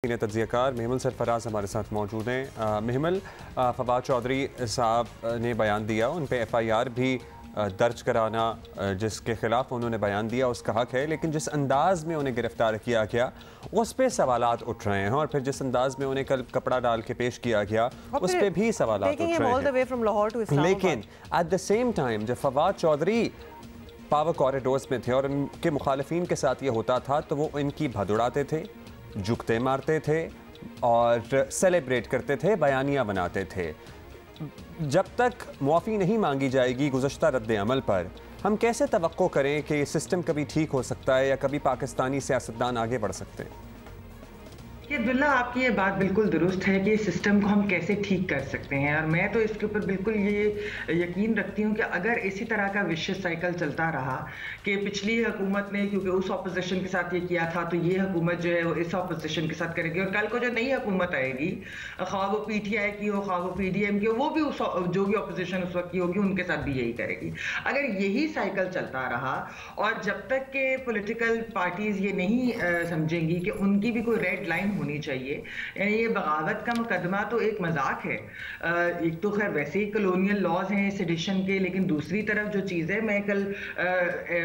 तज्ज़ियाकार महमल सरफराज हमारे साथ मौजूद हैं। महमल, फवाद चौधरी साहब ने बयान दिया, उन पे FIR भी दर्ज कराना जिसके ख़िलाफ़ उन्होंने बयान दिया उसका हक़ है, लेकिन जिस अंदाज़ में उन्हें गिरफ़्तार किया गया उस पर सवालात उठ रहे हैं और फिर जिस अंदाज़ में उन्हें कल कपड़ा डाल के पेश किया गया उस पर भी सवालात उठ रहे हैं। लेकिन एट द सेम टाइम जब फवाद चौधरी पावर कॉरिडोर्स में थे और उनके मुखालिफिन के साथ ये होता था तो वो इनकी भदुड़ाते थे, जुगते मारते थे और सेलिब्रेट करते थे, बयानियाँ बनाते थे। जब तक मुआफ़ी नहीं मांगी जाएगी गुज़श्ता रद्द अमल पर, हम कैसे तवक्को करें कि सिस्टम कभी ठीक हो सकता है या कभी पाकिस्तानी सियासतदान आगे बढ़ सकते हैं? ये अब्दुल्ला, आपकी ये बात बिल्कुल दुरुस्त है कि सिस्टम को हम कैसे ठीक कर सकते हैं, और मैं तो इसके ऊपर बिल्कुल ये यकीन रखती हूँ कि अगर इसी तरह का विशिष्ट साइकिल चलता रहा कि पिछली हुकूमत ने क्योंकि उस ऑपोजिशन के साथ ये किया था तो ये हुकूमत जो है वो इस ऑपोजिशन के साथ करेगी, और कल को जो नई हुकूमत आएगी, ख्वाह वो PTI की हो, ख्वाह वो PDM की हो, वो भी उस जो भी ऑपोजिशन उस वक्त की होगी उनके साथ भी यही करेगी। अगर यही साइकिल चलता रहा और जब तक के पोलिटिकल पार्टीज ये नहीं समझेंगी कि उनकी भी कोई रेड लाइन होनी चाहिए, यानी ये बगावत का मुकदमा तो एक मजाक है। एक तो खैर वैसे ही कॉलोनियल लॉज हैं सेडिशन के, लेकिन दूसरी तरफ जो चीज़ है, मैं कल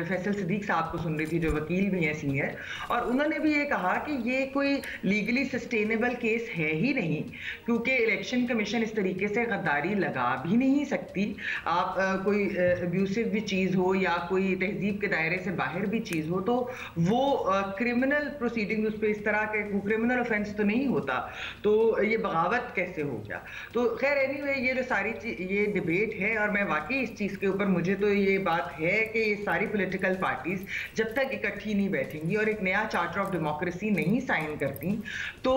फैसल सिद्दीक साहब को सुन रही थी जो वकील भी हैं सीनियर, और उन्होंने भी ये कहा कि ये कोई लीगली सस्टेनेबल केस है ही नहीं, क्योंकि इलेक्शन कमीशन इस तरीके से गद्दारी लगा भी नहीं सकती। आप कोई अब्यूसिव भी चीज़ हो या कोई तहजीब के दायरे से बाहर भी चीज़ हो तो वो क्रिमिनल प्रोसीडिंग उस पर इस तरह के क्रिमिनल ऑफेंस तो नहीं होता, तो ये बगावत कैसे हो गया। तो खैर एनीवे ये जो सारी ये डिबेट है, और मैं वाकई इस चीज़ के ऊपर मुझे तो ये बात है कि ये सारी पॉलिटिकल पार्टीज जब तक इकट्ठी नहीं बैठेंगी और एक नया चार्टर ऑफ डेमोक्रेसी नहीं साइन करती तो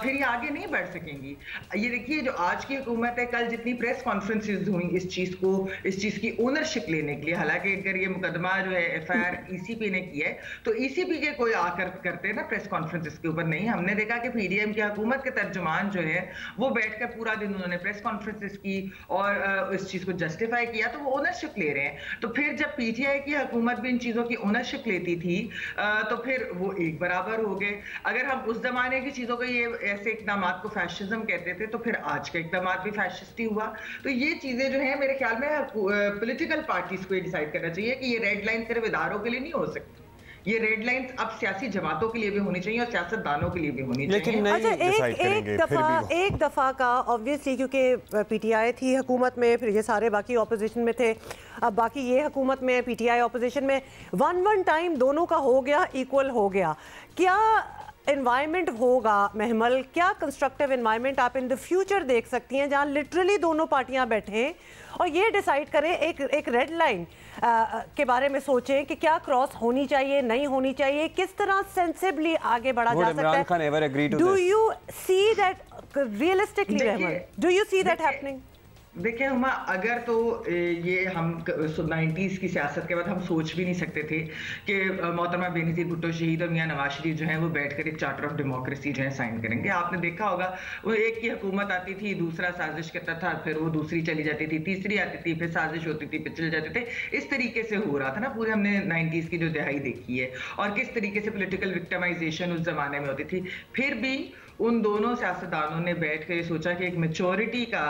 फिर ये आगे नहीं बढ़ सकेंगी। ये देखिए जो आज की हुकूमत है, कल जितनी प्रेस कॉन्फ्रेंसेज हुई इस चीज़ की ओनरशिप लेने के लिए, हालांकि अगर ये मुकदमा जो है FIR ECP ने किया है तो ECP के कोई आकर करते हैं ना प्रेस कॉन्फ्रेंसेस के ऊपर नहीं। हमने देखा कि PDM की हुकूमत के तर्जुमान जो है वो बैठकर पूरा दिन उन्होंने प्रेस कॉन्फ्रेंसेस की और इस चीज़ को जस्टिफाई किया, तो वो ओनरशिप ले रहे हैं। तो फिर जब PTI की हुकूमत भी इन चीज़ों की ओनरशिप लेती थी तो फिर वो एक बराबर हो गए। अगर हम उस जमाने की चीज़ों को ये ऐसे इकदाम को फैशिज्म कहते थे तो फिर आज का इकदाम भी फैशिस्ट ही हुआ। तो ये चीज़ें जो है मेरे ख्याल में पॉलिटिकल पार्टीज को ये डिसाइड करना चाहिए कि ये रेड लाइन सिर्फ इदारों के लिए नहीं हो सकती, ये रेड लाइंस अब सियासी जमातों के लिए भी होनी चाहिए और सियासतदानों के लिए भी होनी चाहिए। लेकिन अच्छा, एक दफा का ऑब्वियसली क्योंकि PTI थी हुकूमत में, फिर ये सारे बाकी ऑपोजिशन में थे, अब बाकी ये हुकूमत में, PTI ऑपोजिशन में, वन टाइम दोनों का हो गया, इक्वल हो गया। क्या एनवायरनमेंट होगा महमल, क्या कंस्ट्रक्टिव एनवायरनमेंट आप इन द फ्यूचर देख सकती हैं जहां लिटरली दोनों पार्टियां बैठें और ये डिसाइड करें, एक रेड लाइन के बारे में सोचें कि क्या क्रॉस होनी चाहिए, नहीं होनी चाहिए, किस तरह सेंसिबली आगे बढ़ा जा सकता है? Do you see that realistically Mehmal, do you see that happening? देखिए हुमा, अगर तो ये हम 90s की सियासत के बाद हम सोच भी नहीं सकते थे कि मोहतरमा बेनज़ीर भुट्टो शहीद और मियां नवाज शरीफ जो हैं वो बैठकर एक चार्टर ऑफ डेमोक्रेसी जो है साइन करेंगे। आपने देखा होगा वो एक की हुकूमत आती थी, दूसरा साजिश करता था, फिर वो दूसरी चली जाती थी, तीसरी आती थी, फिर साजिश होती थी, फिर चले जाते थे। इस तरीके से हो रहा था ना, पूरे हमने 90s की जो दिहाई देखी है और किस तरीके से पोलिटिकल विक्टिमाइजेशन उस जमाने में होती थी। फिर भी उन दोनों सियासतदानों ने बैठ कर ये सोचा कि एक मैच्योरिटी का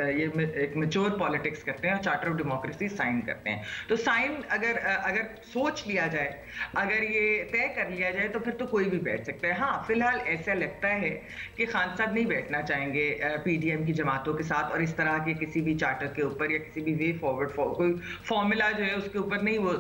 एक मैच्योर पॉलिटिक्स करते हैं और चार्टर ऑफ डेमोक्रेसी साइन करते हैं। तो साइन अगर सोच लिया जाए, अगर ये तय कर लिया जाए तो फिर तो कोई भी बैठ सकता है। हाँ, फिलहाल ऐसा लगता है कि खान साहब नहीं बैठना चाहेंगे PDM की जमातों के साथ और इस तरह के किसी भी चार्टर के ऊपर या किसी भी वे फॉरवर्ड कोई फॉर्मूला जो है उसके ऊपर नहीं वो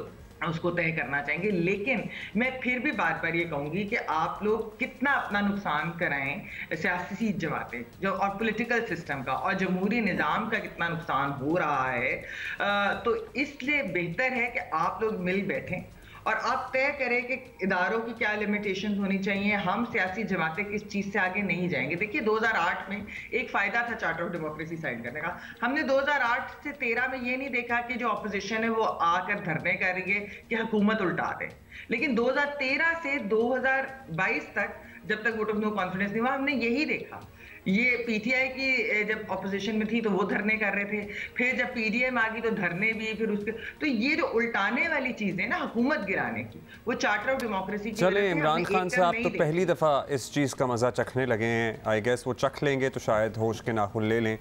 उसको तय करना चाहेंगे। लेकिन मैं फिर भी बार बार ये कहूंगी कि आप लोग कितना अपना नुकसान कराएं सियासी जमातें जो और पॉलिटिकल सिस्टम का और जमहूरी निज़ाम का कितना नुकसान हो रहा है, तो इसलिए बेहतर है कि आप लोग मिल बैठें और आप तय करें कि इदारों की क्या लिमिटेशंस होनी चाहिए। हम सियासी जमातें किस चीज़ से आगे नहीं जाएंगे। देखिए 2008 में एक फ़ायदा था चार्टर ऑफ डेमोक्रेसी साइन करने का। हमने 2008 से 13 में ये नहीं देखा कि जो अपोजिशन है वो आकर धरने कर रही है कि हुकूमत उल्टा दे, लेकिन 2013 से 2022 तक जब तक वोट ऑफ नो कॉन्फिडेंस नहीं हुआ। हमने यही देखा, ये पीटीआई की जब ऑपोजिशन में थी तो वो धरने कर रहे थे, फिर जब पीडीएम आ गई तो धरने भी, फिर उसके तो ये जो उल्टाने वाली चीजें ना हुकूमत गिराने की, वो चार्टर ऑफ डेमोक्रेसी की। चले इमरान खान साहब तो पहली दफा इस चीज का मजा चखने लगे हैं, आई गेस वो चख लेंगे तो शायद होश के नाखून ले लें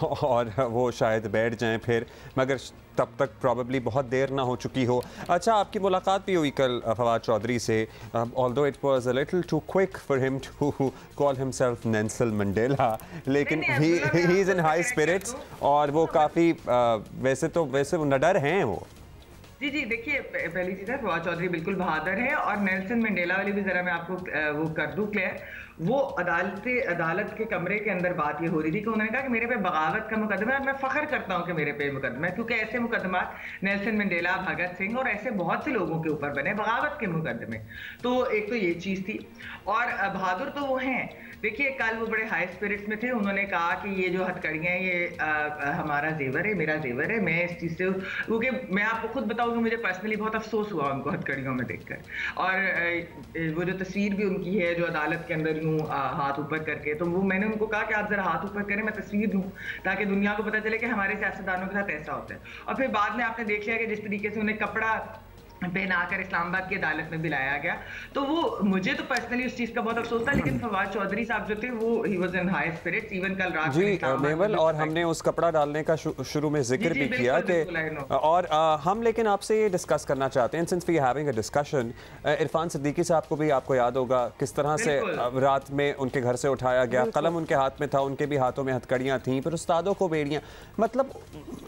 और वो शायद बैठ जाएं फिर, मगर तब तक प्रॉब्ली बहुत देर ना हो चुकी हो। अच्छा, आपकी मुलाकात भी हुई कल फवाद चौधरी से, although it was a little too quick for him to call himself Nelson Mandela, लेकिन he is in high spirits और वो काफ़ी वैसे वो नडर हैं वो। जी जी, देखिए पहली चीज़ है फवाद चौधरी बिल्कुल बहादुर है, और नेल्सन मंडेला वाली भी ज़रा मैं आपको वो कर दूं क्लियर। वो अदालत के कमरे के अंदर बात ये हो रही थी कि उन्होंने कहा कि मेरे पे बगावत का मुकदमा है, मैं फख्र करता हूँ कि मेरे पे मुकदमा है, क्योंकि ऐसे मुकदमा नेल्सन मंडेला, भगत सिंह और ऐसे बहुत से लोगों के ऊपर बने बगावत के मुकदमे। तो एक तो ये चीज़ थी, और बहादुर तो वो हैं। देखिए कल वो बड़े हाई स्पिरिट्स में थे, उन्होंने कहा कि ये जो हथकड़ियाँ हैं ये हमारा जेवर है, मेरा जेवर है, मैं इस चीज़ से, क्योंकि मैं आपको खुद बताऊँ कि मुझे पर्सनली बहुत अफसोस हुआ उनको हथकड़ियों में देखकर, और वो जो तस्वीर भी उनकी है जो अदालत के अंदर यूँ हाथ ऊपर करके, तो वो मैंने उनको कहा कि आप जरा हाथ ऊपर करें, मैं तस्वीर दूँ ताकि दुनिया को पता चले कि हमारे सियासतदानों के साथ ऐसा होता है। और फिर बाद में आपने देख लिया कि जिस तरीके से उन्हें कपड़ा पहनाकर इस्लामाबाद की अदालत में भी लाया गया, तो वो मुझे तो पर्सनली उस चीज का बहुत अफसोस था, लेकिन फवाद चौधरी साहब जो थे वो ही was in high spirits even कल रात जी मेवल, और हमने उस कपड़ा डालने का शुरू में जिक्र भी किया कि, और हम लेकिन आपसे ये डिस्कस करना चाहते हैं, since we having a discussion, Irfan Siddiqui साहब को भी आपको याद होगा किस तरह से रात में उनके घर से उठाया गया, कलम उनके हाथ में था, उनके भी हाथों में हथकड़ियाँ थीं, फिर उस्तादों को बेड़ियाँ। मतलब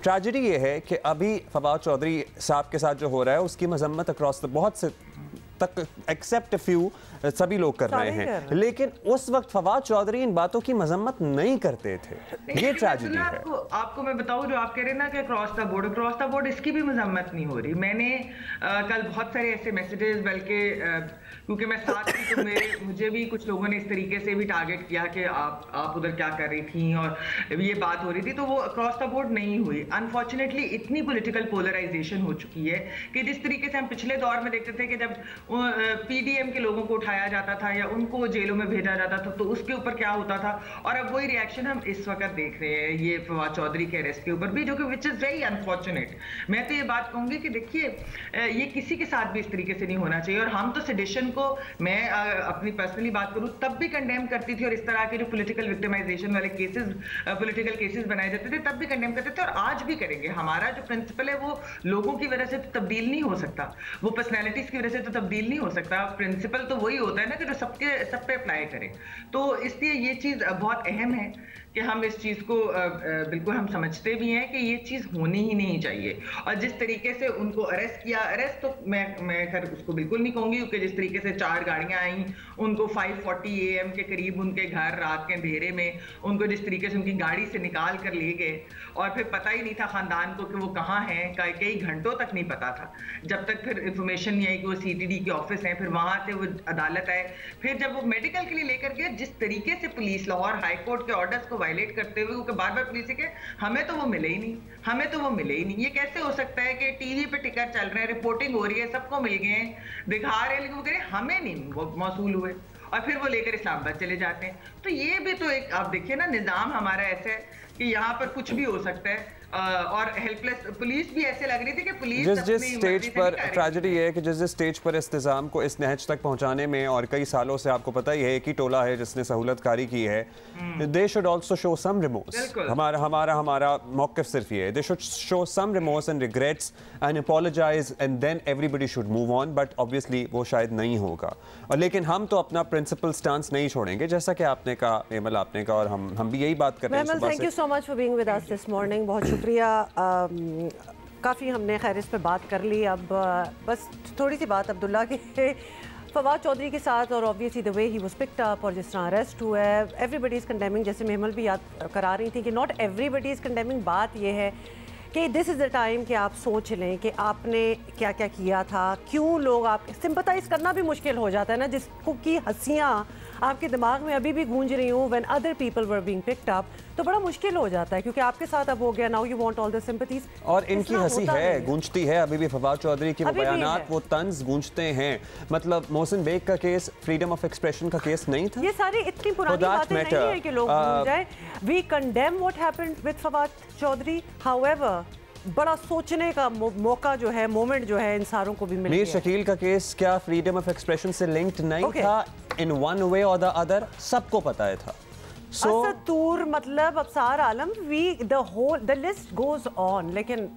ट्रेजेडी ये है कि अभी फवाद चौधरी साहब के साथ जो हो रहा है उसकी मजम्मत अक्रॉस द बहुत से तक एक्सेप्ट फ्यू सभी लोग कर रहे हैं, लेकिन उस वक्त फवाद चौधरी इन बातों की मजम्मत नहीं करते थे। ये ट्रेजेडी है। आपको मैं बताऊं, जो आप कह रहे हैं ना कि क्रॉस द बोर्ड इसकी भी मजम्मत नहीं हो रही। मैंने कल बहुत सारे ऐसे मैसेजेस, बल्कि क्योंकि मैं साथ थी तो मुझे भी कुछ लोगों ने इस तरीके से भी टारगेट किया कि आप उधर क्या कर रही थी, और ये बात हो रही थी, तो वो क्रॉस द बोर्ड नहीं हुई। अनफॉर्चुनेटली इतनी पॉलिटिकल पोलराइजेशन हो चुकी है कि जिस तरीके से हम पिछले दौर में देखते थे कि जब पीडीएम के लोगों को उठाया जाता था या उनको जेलों में भेजा जाता था तो उसके ऊपर क्या होता था, और अब वही रिएक्शन हम इस वक्त देख रहे हैं ये फवाद चौधरी के अरेस्ट के ऊपर भी, जो कि विच इज वेरी अनफॉर्चुनेट। मैं तो ये बात कहूंगी कि देखिए ये किसी के साथ भी इस तरीके से नहीं होना चाहिए, और हम तो सेडिशन को, मैं अपनी पर्सनली बात करूं तब भी कंडेम करती थी, और इस तरह के जो पॉलिटिकल विक्टिमाइजेशन वाले केसेस, पॉलिटिकल केसेस बनाए जाते थे तब भी कंडेम करते थे, और आज भी करेंगे। हमारा जो प्रिंसिपल है वो लोगों की वजह से तो तब्दील नहीं हो सकता, वो पर्सनैलिटीज की वजह से तो तब्दील नहीं हो सकता। प्रिंसिपल तो वही होता है ना कि जो सब पे अप्लाई करे। तो इसलिए ये चीज बहुत अहम है कि हम इस चीज़ को बिल्कुल हम समझते भी हैं कि ये चीज़ होनी ही नहीं चाहिए। और जिस तरीके से उनको अरेस्ट किया, अरेस्ट तो मैं खैर उसको बिल्कुल नहीं कहूँगी, क्योंकि जिस तरीके से 4 गाड़ियाँ आई, उनको 5:40 AM के करीब उनके घर रात के अंधेरे में उनको जिस तरीके से उनकी गाड़ी से निकाल कर ले गए, और फिर पता ही नहीं था ख़ानदान को कि वो कहाँ हैं, कई घंटों तक नहीं पता था, जब तक फिर इंफॉर्मेशन नहीं आई कि वो CTD के ऑफिस हैं, फिर वहाँ से वो अदालत आए, फिर जब वो मेडिकल के लिए लेकर गए, जिस तरीके से पुलिस लाहौर हाई कोर्ट के ऑर्डर्स को वायलेट करते हुए, क्योंकि बार बार पुलिस के हमें तो वो मिले ही नहीं, हमें तो वो मिले ही नहीं। ये कैसे हो सकता है कि टीवी पे टिकर चल रहे हैं, रिपोर्टिंग हो रही है, सबको मिल गए हैं, दिखा रहे हैं, लेकिन वो कह रहे हमें नहीं मौसूल हुए, और फिर वो लेकर इस्लामाबाद चले जाते हैं। तो ये भी तो एक, आप देखिए ना, निजाम हमारा ऐसा है कि यहाँ पर कुछ भी हो सकता है, और हेल्पलेस पुलिस भी ऐसे लग रही थी कि पुलिस जिस स्टेज पर ट्रेजेडी है कि जिस स्टेज पर इस निज़ाम को इस नहज तक पहुंचाने में, और कई सालों से आपको पता ही है एक ही टोला है जिसने सहूलतकारी की है, they should also show some remorse. हमारा मौक़िफ़ सिर्फ ये है, they should show some remorse and regrets and apologise and then everybody should move on, but obviously वो शायद नहीं होगा। और लेकिन हम तो अपना प्रिंसिपल स्टांस नहीं छोड़ेंगे, जैसा कि आपने कहा एमल, आपने कहा, और हम भी यही बात कर रहे हैं। Thank you so much for being with us this morning, बहुत शुक्रिया। काफ़ी हमने खैर इस पे बात कर ली। अब बस थोड़ी सी बात अब्दुल्ला के फवाद चौधरी के साथ, और obviously the way he was picked up और जिस तरह अरेस्ट हुआ है, एवरीबडी इज़ कंडेमिंग, जैसे मेहमल भी याद करा रही थी कि नॉट एवरीबडी इज़ कंडेमिंग। बात यह है कि दिस इज़ द टाइम कि आप सोच लें कि आपने क्या क्या किया था, क्यों लोग आप सिंपथाइज करना भी मुश्किल हो जाता है ना, जिसको की हंसियाँ आपके दिमाग में अभी भी गूंज रही हूँ when other people were being picked up, तो बड़ा मुश्किल हो जाता है क्योंकि आपके साथ अब हो गया, now you want all the sympathies. और इनकी हंसी है, गूंजती है अभी भी। फवाद चौधरी के वो बयानात, वो तंज गूंजते हैं। मतलब मोहसिन बेग का केस फ्रीडम ऑफ एक्सप्रेशन का केस नहीं था। ये सारी इतनी पुरानी बातें नहीं है कि लोग भूल जाए। We condemn what happened with Fawad Chaudhry, however बड़ा सोचने का मौका जो है, मोमेंट जो है, इंसानों को भी मिल गया। मीर शकील का केस क्या फ्रीडम ऑफ एक्सप्रेशन से लिंक्ड नहीं था? इन वन वे और द अदर सबको पता है था। असद तूर, मतलब Absar Alam, we the whole the list goes on, लेकिन